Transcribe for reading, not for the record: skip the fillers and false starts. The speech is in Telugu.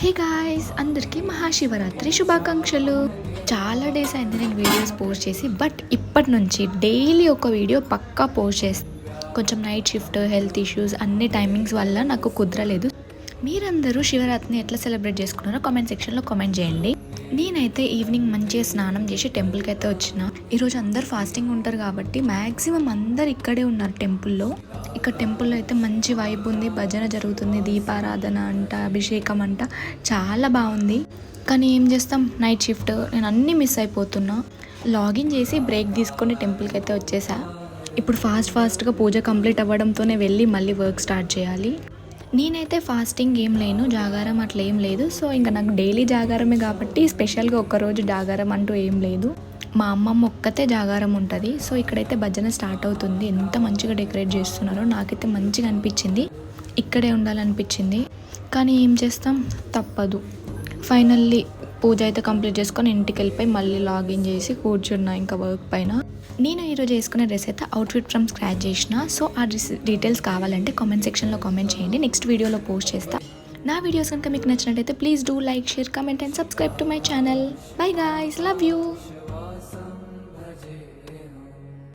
హే గాయ్స్, అందరికీ మహాశివరాత్రి శుభాకాంక్షలు. చాలా డేస్ అయింది నేను వీడియోస్ పోస్ట్ చేసి, బట్ ఇప్పటి నుంచి డైలీ ఒక వీడియో పక్కా పోస్ట్ చేస్తాను. కొంచెం నైట్ షిఫ్ట్, హెల్త్ ఇష్యూస్, అన్ని టైమింగ్స్ వల్ల నాకు కుదరలేదు. మీరందరూ శివరాత్రిని ఎట్లా సెలబ్రేట్ చేసుకున్నారో కామెంట్ సెక్షన్లో కామెంట్ చేయండి. నేనైతే ఈవినింగ్ మంచిగా స్నానం చేసి టెంపుల్కి అయితే వచ్చిన. ఈరోజు అందరు ఫాస్టింగ్ ఉంటారు కాబట్టి మ్యాక్సిమం అందరు ఇక్కడే ఉన్నారు టెంపుల్లో. ఇక్కడ టెంపుల్లో అయితే మంచి వైబ్ ఉంది, భజన జరుగుతుంది, దీపారాధన అంట, అభిషేకం అంట, చాలా బాగుంది. కానీ ఏం చేస్తాం, నైట్ షిఫ్ట్, నేను అన్నీ మిస్ అయిపోతున్నా. లాగిన్ చేసి బ్రేక్ తీసుకొని టెంపుల్కి అయితే వచ్చేసా. ఇప్పుడు ఫాస్ట్గా పూజ కంప్లీట్ అవ్వడంతోనే వెళ్ళి మళ్ళీ వర్క్ స్టార్ట్ చేయాలి. నేనైతే ఫాస్టింగ్ ఏం లేను, జాగారం అట్లా ఏం లేదు. సో ఇంకా నాకు డైలీ జాగారమే కాబట్టి స్పెషల్గా ఒక్కరోజు జాగారం అంటూ ఏం లేదు. మా అమ్మమ్మ ఒక్కతే జాగారం ఉంటుంది. సో ఇక్కడైతే భజన స్టార్ట్ అవుతుంది. ఎంత మంచిగా డెకరేట్ చేస్తున్నారో నాకైతే మంచిగా అనిపించింది. ఇక్కడే ఉండాలనిపించింది, కానీ ఏం చేస్తాం, తప్పదు. ఫైనల్లీ పూజ అయితే కంప్లీట్ చేసుకొని ఇంటికి వెళ్ళిపోయి మళ్ళీ లాగిన్ చేసి కూర్చున్నా ఇంకా వర్క్ పైన. నేను ఈరోజు వేసుకునే డ్రెస్ అయితే అవుట్ఫిట్ ఫ్రమ్ స్క్రాచ్ చేసిన. సో ఆ డ్రెస్ డీటెయిల్స్ కావాలంటే కామెంట్ సెక్షన్లో కామెంట్ చేయండి, నెక్స్ట్ వీడియోలో పోస్ట్ చేస్తా. నా వీడియోస్ కనుక మీకు నచ్చినట్టయితే please do like, share, comment and subscribe to my channel. By guys, love you.